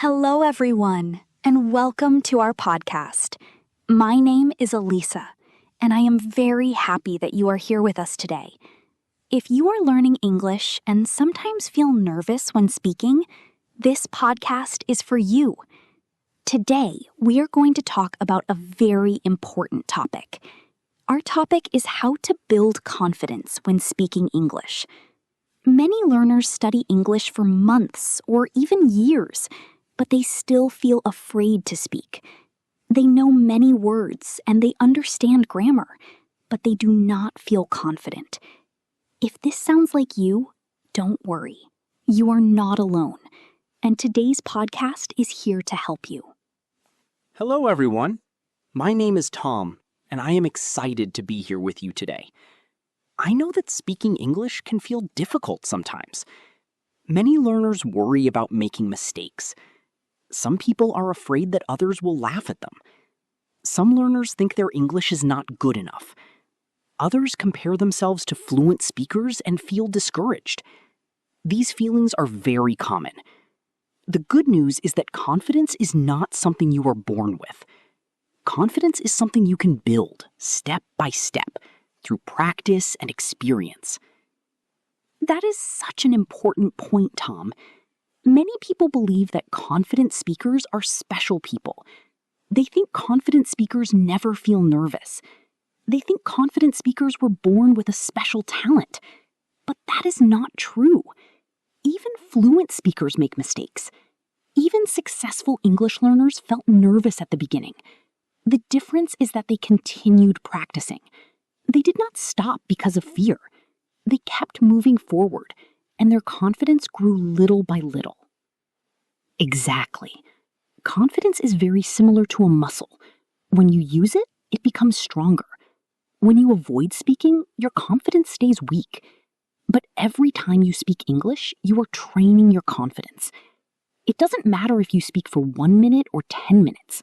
Hello, everyone, and welcome to our podcast. My name is Elisa, and I am very happy that you are here with us today. If you are learning English and sometimes feel nervous when speaking, this podcast is for you. Today, we are going to talk about a very important topic. Our topic is how to build confidence when speaking English. Many learners study English for months or even years, but they still feel afraid to speak. They know many words and they understand grammar, but they do not feel confident. If this sounds like you, don't worry. You are not alone, and today's podcast is here to help you. Hello, everyone. My name is Tom, and I am excited to be here with you today. I know that speaking English can feel difficult sometimes. Many learners worry about making mistakes. Some people are afraid that others will laugh at them. Some learners think their English is not good enough. Others compare themselves to fluent speakers and feel discouraged. These feelings are very common. The good news is that confidence is not something you are born with. Confidence is something you can build step by step through practice and experience. That is such an important point, Tom. Many people believe that confident speakers are special people. They think confident speakers never feel nervous. They think confident speakers were born with a special talent. But that is not true. Even fluent speakers make mistakes. Even successful English learners felt nervous at the beginning. The difference is that they continued practicing. They did not stop because of fear. They kept moving forward, and their confidence grew little by little. Exactly. Confidence is very similar to a muscle. When you use it, it becomes stronger. When you avoid speaking, your confidence stays weak. But every time you speak English, you are training your confidence. It doesn't matter if you speak for 1 minute or 10 minutes.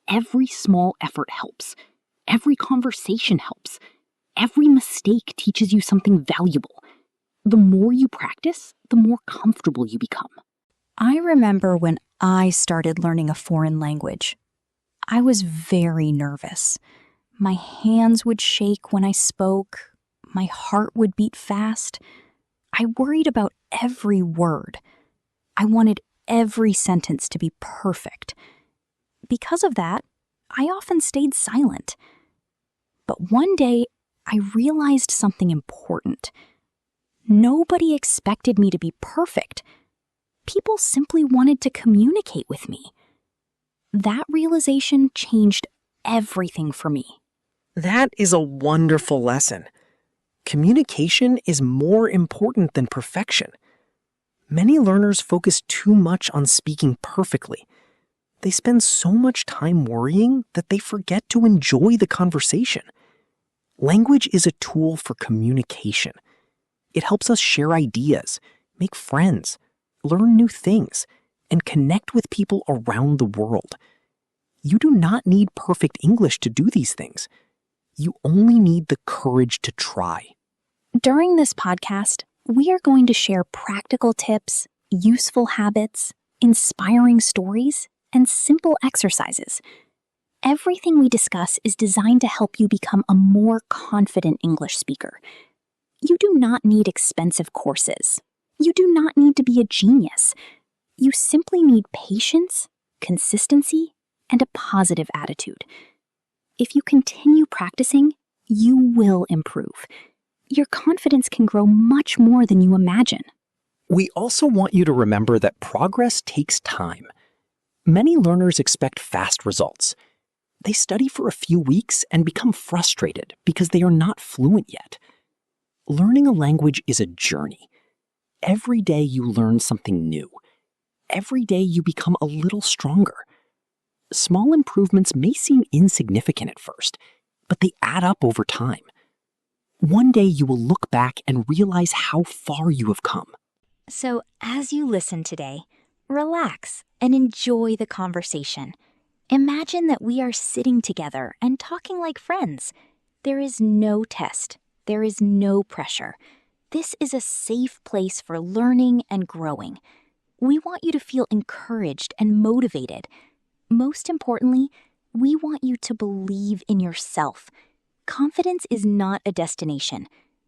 Every small effort helps. Every conversation helps. Every mistake teaches you something valuable. The more you practice, the more comfortable you become. I remember when I started learning a foreign language. I was very nervous. My hands would shake when I spoke. My heart would beat fast. I worried about every word. I wanted every sentence to be perfect. Because of that, I often stayed silent. But one day, I realized something important. Nobody expected me to be perfect. People simply wanted to communicate with me. That realization changed everything for me. That is a wonderful lesson. Communication is more important than perfection. Many learners focus too much on speaking perfectly. They spend so much time worrying that they forget to enjoy the conversation. Language is a tool for communication. It helps us share ideas, make friends, learn new things, and connect with people around the world. You do not need perfect English to do these things. You only need the courage to try. During this podcast, we are going to share practical tips, useful habits, inspiring stories, and simple exercises. Everything we discuss is designed to help you become a more confident English speaker. You do not need expensive courses. You do not need to be a genius. You simply need patience, consistency, and a positive attitude. If you continue practicing, you will improve. Your confidence can grow much more than you imagine. We also want you to remember that progress takes time. Many learners expect fast results. They study for a few weeks and become frustrated because they are not fluent yet. Learning a language is a journey. Every day you learn something new. Every day you become a little stronger. Small improvements may seem insignificant at first, but they add up over time. One day you will look back and realize how far you have come. So as you listen today, relax and enjoy the conversation. Imagine that we are sitting together and talking like friends. There is no test. There is no pressure. This is a safe place for learning and growing. We want you to feel encouraged and motivated. Most importantly, we want you to believe in yourself. Confidence is not a destination.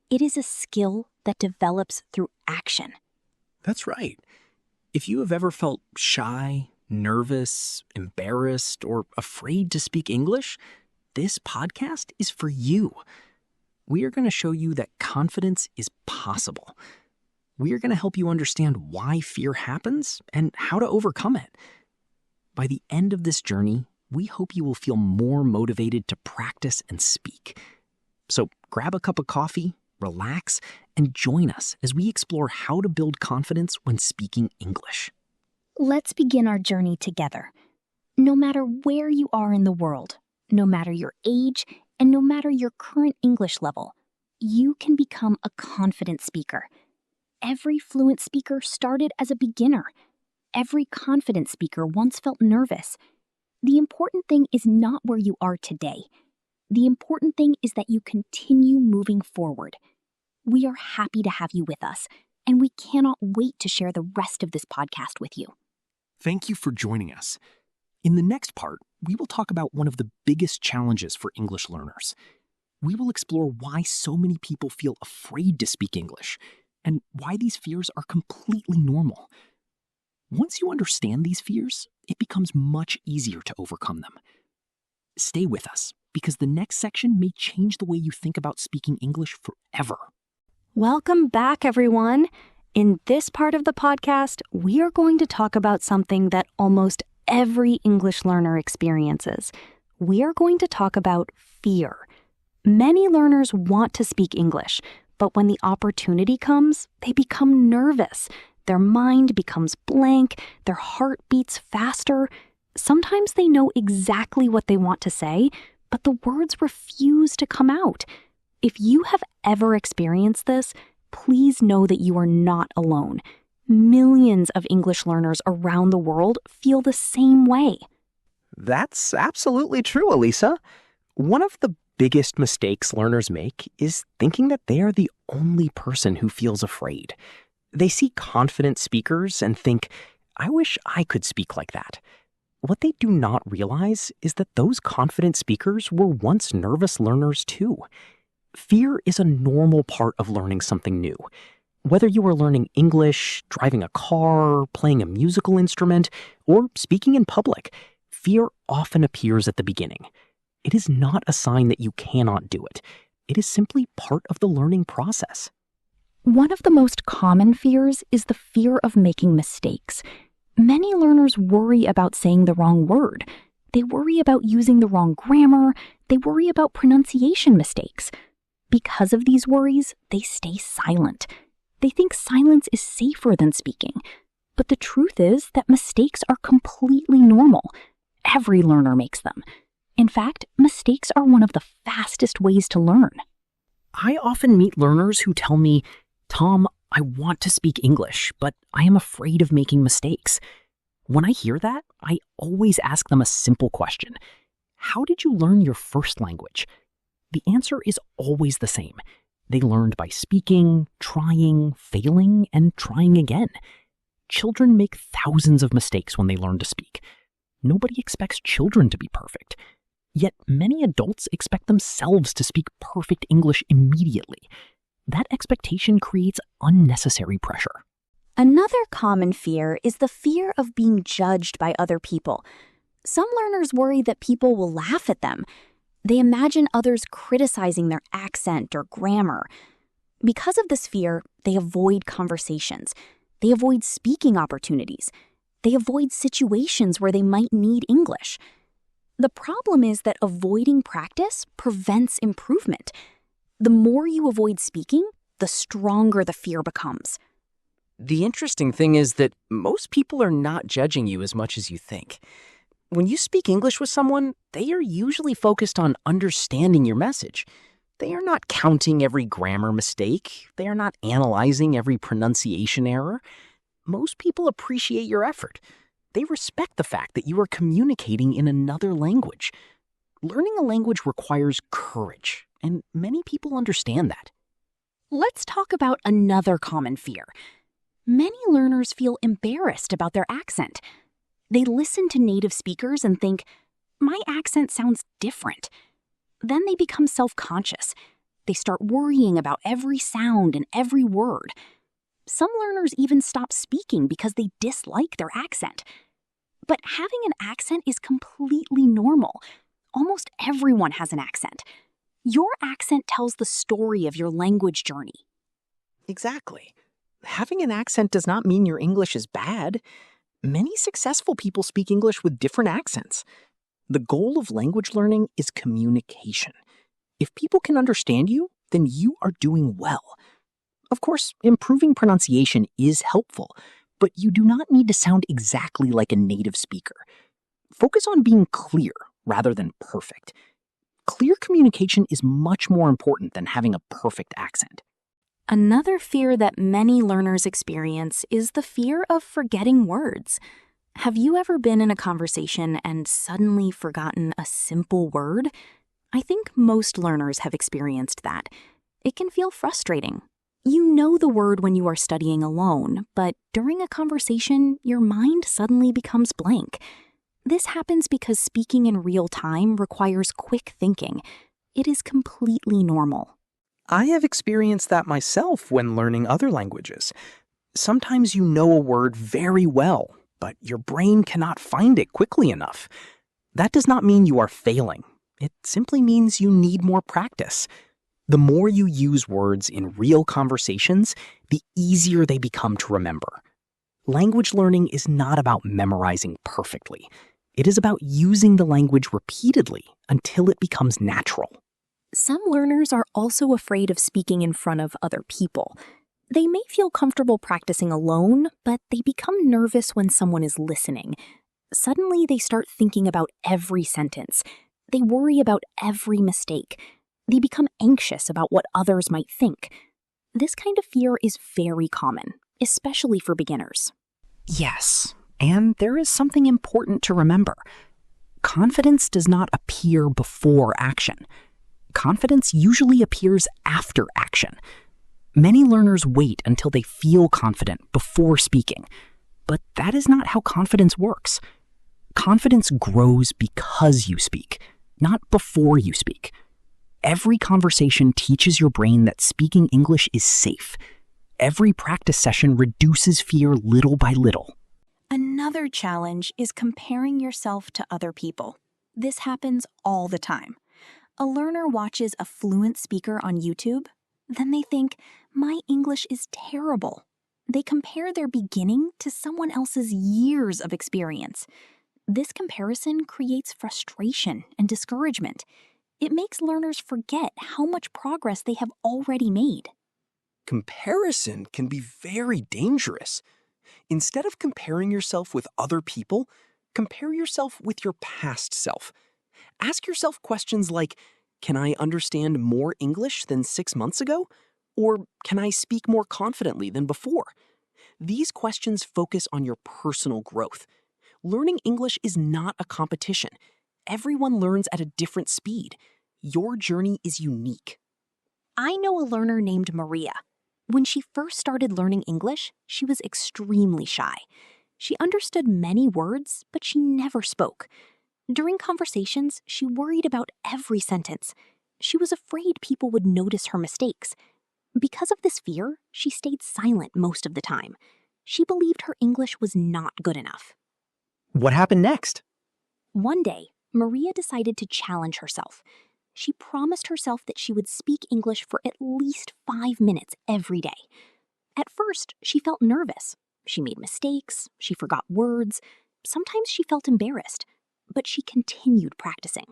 It is a skill that develops through action. That's right. If you have ever felt shy, nervous, embarrassed, or afraid to speak English, this podcast is for you. We are going to show you that confidence is possible. We are going to help you understand why fear happens and how to overcome it. By the end of this journey, we hope you will feel more motivated to practice and speak. So grab a cup of coffee, relax, and join us as we explore how to build confidence when speaking English. Let's begin our journey together. No matter where you are in the world, no matter your age, and no matter your current English level, you can become a confident speaker. Every fluent speaker started as a beginner. Every confident speaker once felt nervous. The important thing is not where you are today. The important thing is that you continue moving forward. We are happy to have you with us, and we cannot wait to share the rest of this podcast with you. Thank you for joining us. In the next part, we will talk about one of the biggest challenges for English learners. We will explore why so many people feel afraid to speak English and why these fears are completely normal. Once you understand these fears, it becomes much easier to overcome them. Stay with us, because the next section may change the way you think about speaking English forever. Welcome back, everyone. In this part of the podcast, we are going to talk about something that almost every English learner experiences. We are going to talk about fear. Many learners want to speak English, but when the opportunity comes, they become nervous. Their mind becomes blank, their heart beats faster. Sometimes they know exactly what they want to say, but the words refuse to come out. If you have ever experienced this, please know that you are not alone. Millions of English learners around the world feel the same way. That's absolutely true, Elisa. One of the biggest mistakes learners make is thinking that they are the only person who feels afraid. They see confident speakers and think, I wish I could speak like that. What they do not realize is that those confident speakers were once nervous learners too. Fear is a normal part of learning something new. Whether you are learning English, driving a car, playing a musical instrument, or speaking in public, fear often appears at the beginning. It is not a sign that you cannot do it. It is simply part of the learning process. One of the most common fears is the fear of making mistakes. Many learners worry about saying the wrong word. They worry about using the wrong grammar. They worry about pronunciation mistakes. Because of these worries, they stay silent. They think silence is safer than speaking. But the truth is that mistakes are completely normal. Every learner makes them. In fact, mistakes are one of the fastest ways to learn. I often meet learners who tell me, Tom, I want to speak English, but I am afraid of making mistakes. When I hear that, I always ask them a simple question. How did you learn your first language? The answer is always the same. They learned by speaking, trying, failing, and trying again. Children make thousands of mistakes when they learn to speak. Nobody expects children to be perfect. Yet many adults expect themselves to speak perfect English immediately. That expectation creates unnecessary pressure. Another common fear is the fear of being judged by other people. Some learners worry that people will laugh at them. They imagine others criticizing their accent or grammar. Because of this fear, they avoid conversations. They avoid speaking opportunities. They avoid situations where they might need English. The problem is that avoiding practice prevents improvement. The more you avoid speaking, the stronger the fear becomes. The interesting thing is that most people are not judging you as much as you think. When you speak English with someone, they are usually focused on understanding your message. They are not counting every grammar mistake. They are not analyzing every pronunciation error. Most people appreciate your effort. They respect the fact that you are communicating in another language. Learning a language requires courage, and many people understand that. Let's talk about another common fear. Many learners feel embarrassed about their accent. They listen to native speakers and think, my accent sounds different. Then they become self-conscious. They start worrying about every sound and every word. Some learners even stop speaking because they dislike their accent. But having an accent is completely normal. Almost everyone has an accent. Your accent tells the story of your language journey. Exactly. Having an accent does not mean your English is bad. Many successful people speak English with different accents. The goal of language learning is communication. If people can understand you, then you are doing well. Of course, improving pronunciation is helpful, but you do not need to sound exactly like a native speaker. Focus on being clear rather than perfect. Clear communication is much more important than having a perfect accent. Another fear that many learners experience is the fear of forgetting words. Have you ever been in a conversation and suddenly forgotten a simple word? I think most learners have experienced that. It can feel frustrating. You know the word when you are studying alone, but during a conversation, your mind suddenly becomes blank. This happens because speaking in real time requires quick thinking. It is completely normal. I have experienced that myself when learning other languages. Sometimes you know a word very well, but your brain cannot find it quickly enough. That does not mean you are failing. It simply means you need more practice. The more you use words in real conversations, the easier they become to remember. Language learning is not about memorizing perfectly. It is about using the language repeatedly until it becomes natural. Some learners are also afraid of speaking in front of other people. They may feel comfortable practicing alone, but they become nervous when someone is listening. Suddenly, they start thinking about every sentence. They worry about every mistake. They become anxious about what others might think. This kind of fear is very common, especially for beginners. Yes, and there is something important to remember. Confidence does not appear before action. Confidence usually appears after action. Many learners wait until they feel confident before speaking, but that is not how confidence works. Confidence grows because you speak, not before you speak. Every conversation teaches your brain that speaking English is safe. Every practice session reduces fear little by little. Another challenge is comparing yourself to other people. This happens all the time. A learner watches a fluent speaker on YouTube, then they think, my English is terrible. They compare their beginning to someone else's years of experience. This comparison creates frustration and discouragement. It makes learners forget how much progress they have already made. Comparison can be very dangerous. Instead of comparing yourself with other people, compare yourself with your past self. Ask yourself questions like, can I understand more English than 6 months ago? Or can I speak more confidently than before? These questions focus on your personal growth. Learning English is not a competition. Everyone learns at a different speed. Your journey is unique. I know a learner named Maria. When she first started learning English, she was extremely shy. She understood many words, but she never spoke. During conversations, she worried about every sentence. She was afraid people would notice her mistakes. Because of this fear, she stayed silent most of the time. She believed her English was not good enough. What happened next? One day, Maria decided to challenge herself. She promised herself that she would speak English for at least 5 minutes every day. At first, she felt nervous. She made mistakes, she forgot words. Sometimes she felt embarrassed, but she continued practicing.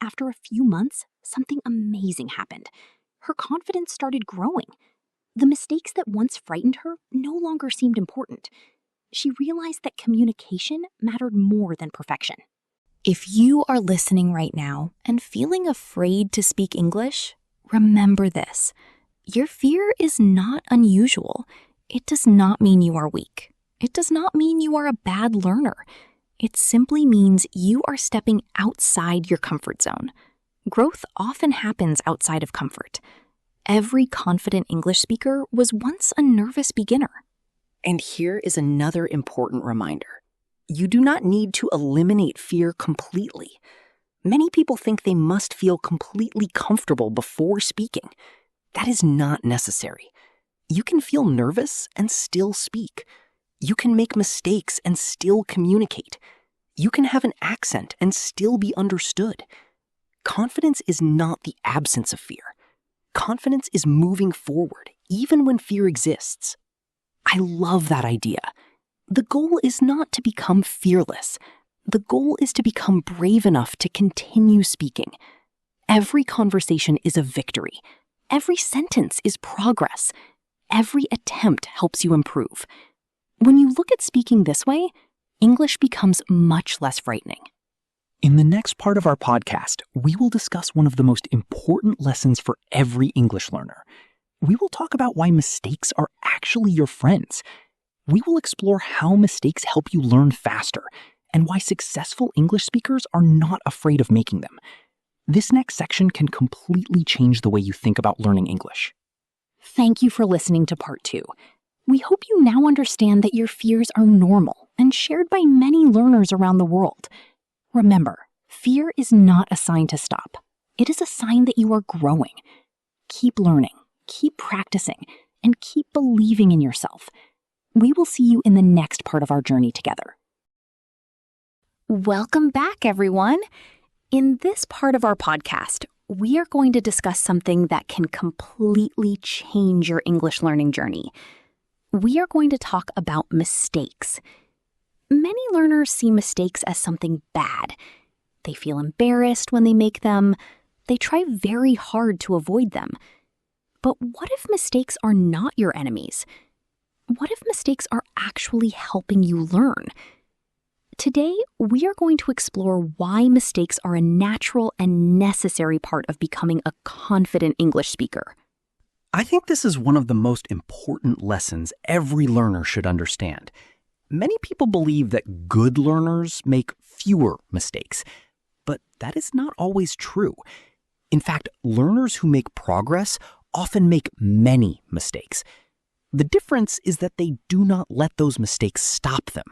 After a few months, something amazing happened. Her confidence started growing. The mistakes that once frightened her no longer seemed important. She realized that communication mattered more than perfection. If you are listening right now and feeling afraid to speak English, remember this. Your fear is not unusual. It does not mean you are weak. It does not mean you are a bad learner. It simply means you are stepping outside your comfort zone. Growth often happens outside of comfort. Every confident English speaker was once a nervous beginner. And here is another important reminder. You do not need to eliminate fear completely. Many people think they must feel completely comfortable before speaking. That is not necessary. You can feel nervous and still speak. You can make mistakes and still communicate. You can have an accent and still be understood. Confidence is not the absence of fear. Confidence is moving forward, even when fear exists. I love that idea. The goal is not to become fearless. The goal is to become brave enough to continue speaking. Every conversation is a victory. Every sentence is progress. Every attempt helps you improve. When you look at speaking this way, English becomes much less frightening. In the next part of our podcast, we will discuss one of the most important lessons for every English learner. We will talk about why mistakes are actually your friends. We will explore how mistakes help you learn faster and why successful English speakers are not afraid of making them. This next section can completely change the way you think about learning English. Thank you for listening to part 2. We hope you now understand that your fears are normal and shared by many learners around the world. Remember, fear is not a sign to stop. It is a sign that you are growing. Keep learning, keep practicing, and keep believing in yourself. We will see you in the next part of our journey together. Welcome back, everyone. In this part of our podcast, we are going to discuss something that can completely change your English learning journey. We are going to talk about mistakes. Many learners see mistakes as something bad. They feel embarrassed when they make them. They try very hard to avoid them. But what if mistakes are not your enemies? What if mistakes are actually helping you learn? Today, we are going to explore why mistakes are a natural and necessary part of becoming a confident English speaker. I think this is one of the most important lessons every learner should understand. Many people believe that good learners make fewer mistakes, but that is not always true. In fact, learners who make progress often make many mistakes. The difference is that they do not let those mistakes stop them.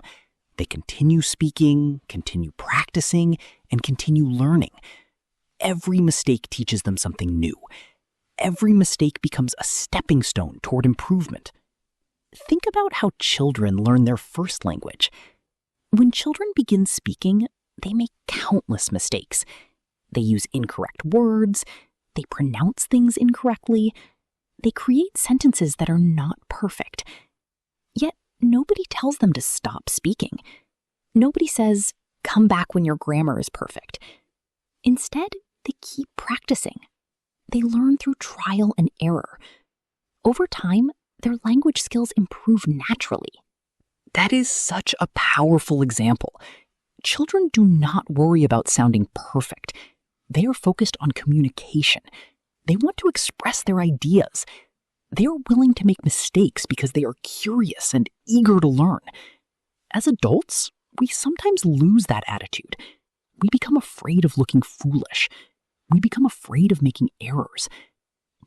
They continue speaking, continue practicing, and continue learning. Every mistake teaches them something new. Every mistake becomes a stepping stone toward improvement. Think about how children learn their first language. When children begin speaking, they make countless mistakes. They use incorrect words, they pronounce things incorrectly, they create sentences that are not perfect. Yet nobody tells them to stop speaking. Nobody says, "Come back when your grammar is perfect." Instead, they keep practicing. They learn through trial and error. Over time, their language skills improve naturally. That is such a powerful example. Children do not worry about sounding perfect. They are focused on communication. They want to express their ideas. They are willing to make mistakes because they are curious and eager to learn. As adults, we sometimes lose that attitude. We become afraid of looking foolish. We become afraid of making errors.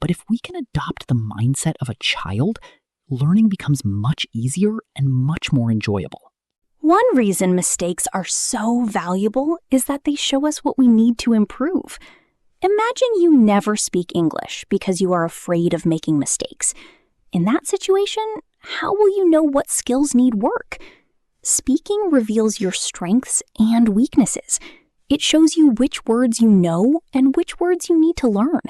But if we can adopt the mindset of a child, learning becomes much easier and much more enjoyable. One reason mistakes are so valuable is that they show us what we need to improve. Imagine you never speak English because you are afraid of making mistakes. In that situation, how will you know what skills need work? Speaking reveals your strengths and weaknesses. It shows you which words you know and which words you need to learn.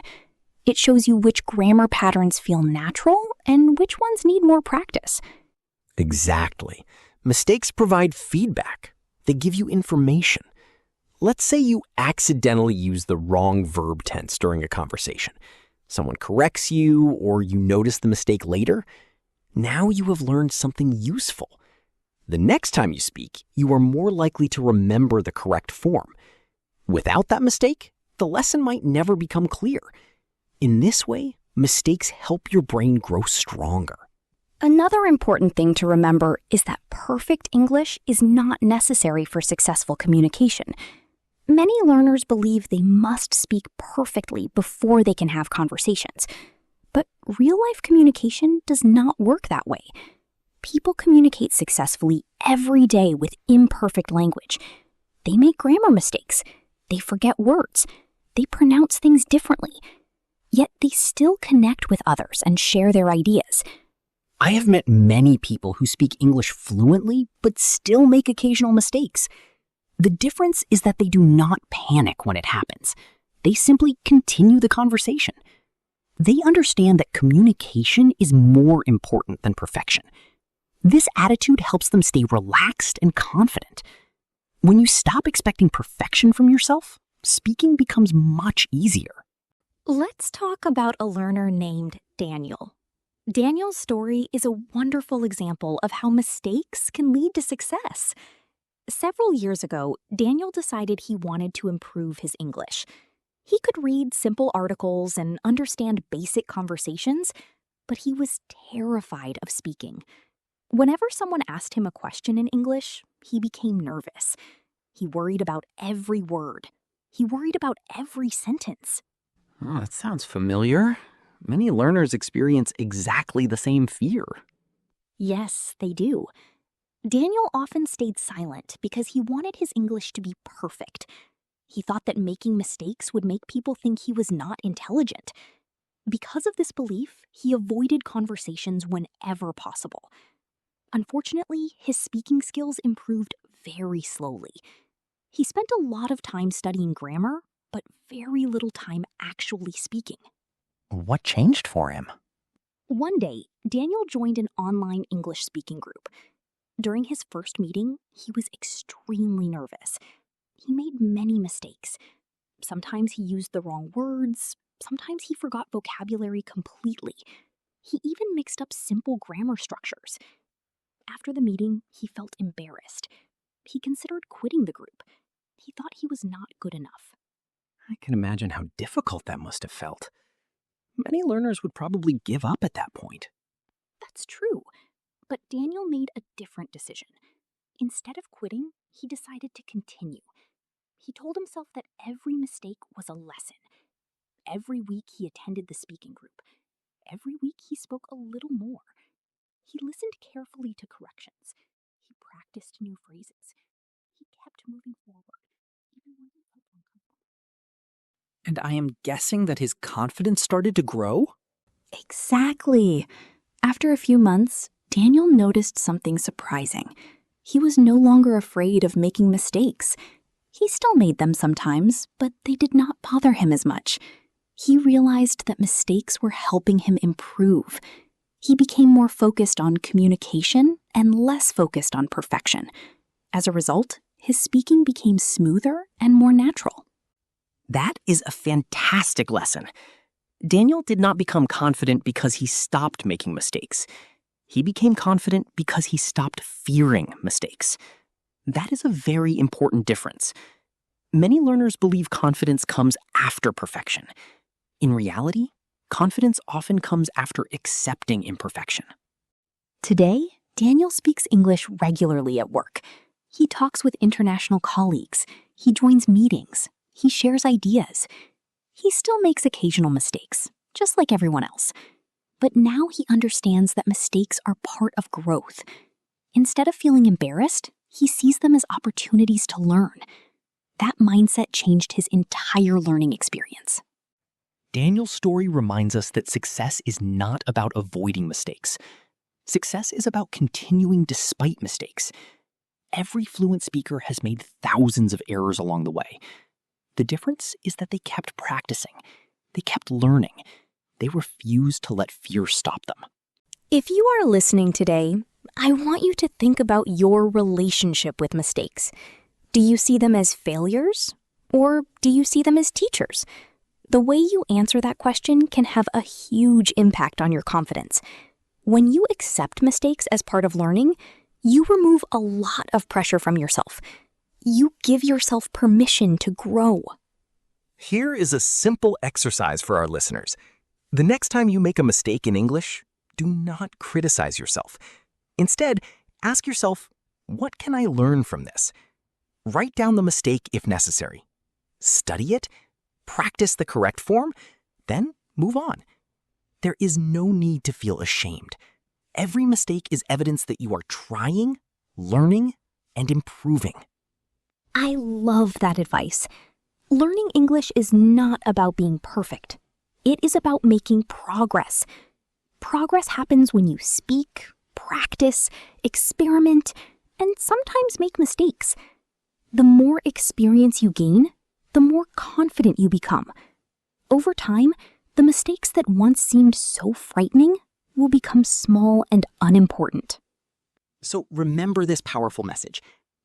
It shows you which grammar patterns feel natural and which ones need more practice. Exactly. Mistakes provide feedback. They give you information. Let's say you accidentally use the wrong verb tense during a conversation. Someone corrects you or you notice the mistake later. Now you have learned something useful. The next time you speak, you are more likely to remember the correct form. Without that mistake, the lesson might never become clear. In this way, mistakes help your brain grow stronger. Another important thing to remember is that perfect English is not necessary for successful communication. Many learners believe they must speak perfectly before they can have conversations. But real-life communication does not work that way. People communicate successfully every day with imperfect language. They make grammar mistakes. They forget words. They pronounce things differently. Yet they still connect with others and share their ideas. I have met many people who speak English fluently but still make occasional mistakes. The difference is that they do not panic when it happens. They simply continue the conversation. They understand that communication is more important than perfection. This attitude helps them stay relaxed and confident. When you stop expecting perfection from yourself, speaking becomes much easier. Let's talk about a learner named Daniel. Daniel's story is a wonderful example of how mistakes can lead to success. Several years ago, Daniel decided he wanted to improve his English. He could read simple articles and understand basic conversations, but he was terrified of speaking. Whenever someone asked him a question in English, he became nervous. He worried about every word. He worried about every sentence. Oh, that sounds familiar. Many learners experience exactly the same fear. Yes, they do. Daniel often stayed silent because he wanted his English to be perfect. He thought that making mistakes would make people think he was not intelligent. Because of this belief, he avoided conversations whenever possible. Unfortunately, his speaking skills improved very slowly. He spent a lot of time studying grammar, but very little time actually speaking. What changed for him? One day, Daniel joined an online English speaking group. During his first meeting, he was extremely nervous. He made many mistakes. Sometimes he used the wrong words. Sometimes he forgot vocabulary completely. He even mixed up simple grammar structures. After the meeting, he felt embarrassed. He considered quitting the group. He thought he was not good enough. I can imagine how difficult that must have felt. Many learners would probably give up at that point. That's true. But Daniel made a different decision. Instead of quitting, he decided to continue. He told himself that every mistake was a lesson. Every week he attended the speaking group. Every week he spoke a little more. He listened carefully to corrections. He practiced new phrases. He kept moving forward, even when he felt uncomfortable. And I am guessing that his confidence started to grow? Exactly. After a few months, Daniel noticed something surprising. He was no longer afraid of making mistakes. He still made them sometimes, but they did not bother him as much. He realized that mistakes were helping him improve. He became more focused on communication and less focused on perfection. As a result, his speaking became smoother and more natural. That is a fantastic lesson. Daniel did not become confident because he stopped making mistakes. He became confident because he stopped fearing mistakes. That is a very important difference. Many learners believe confidence comes after perfection. In reality, confidence often comes after accepting imperfection. Today, Daniel speaks English regularly at work. He talks with international colleagues. He joins meetings. He shares ideas. He still makes occasional mistakes, just like everyone else. But now he understands that mistakes are part of growth. Instead of feeling embarrassed, he sees them as opportunities to learn. That mindset changed his entire learning experience. Daniel's story reminds us that success is not about avoiding mistakes. Success is about continuing despite mistakes. Every fluent speaker has made thousands of errors along the way. The difference is that they kept practicing. They kept learning. They refused to let fear stop them. If you are listening today, I want you to think about your relationship with mistakes. Do you see them as failures, or do you see them as teachers? The way you answer that question can have a huge impact on your confidence. When you accept mistakes as part of learning, you remove a lot of pressure from yourself. You give yourself permission to grow. Here is a simple exercise for our listeners. The next time you make a mistake in English, do not criticize yourself. Instead, ask yourself, what can I learn from this? Write down the mistake if necessary. Study it, practice the correct form, then move on. There is no need to feel ashamed. Every mistake is evidence that you are trying, learning, and improving. I love that advice. Learning English is not about being perfect. It is about making progress. Progress happens when you speak, practice, experiment, and sometimes make mistakes. The more experience you gain, the more confident you become. Over time, the mistakes that once seemed so frightening will become small and unimportant. So remember this powerful message.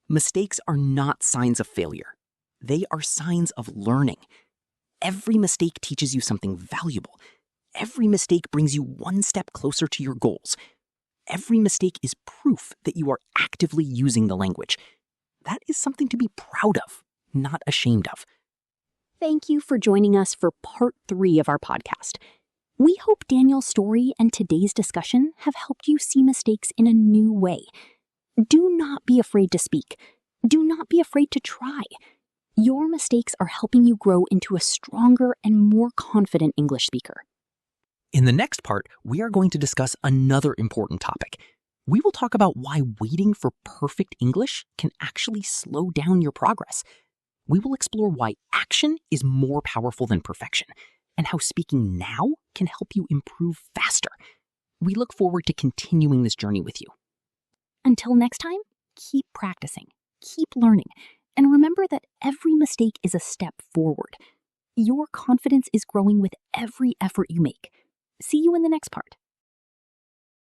Mistakes are not signs of failure. They are signs of learning. Every mistake teaches you something valuable. Every mistake brings you one step closer to your goals. Every mistake is proof that you are actively using the language. That is something to be proud of, not ashamed of. Thank you for joining us for part 3 of our podcast. We hope Daniel's story and today's discussion have helped you see mistakes in a new way. Do not be afraid to speak. Do not be afraid to try. Your mistakes are helping you grow into a stronger and more confident English speaker. In the next part, we are going to discuss another important topic. We will talk about why waiting for perfect English can actually slow down your progress. We will explore why action is more powerful than perfection, and how speaking now can help you improve faster. We look forward to continuing this journey with you. Until next time, keep practicing, keep learning, and remember that every mistake is a step forward. Your confidence is growing with every effort you make. See you in the next part.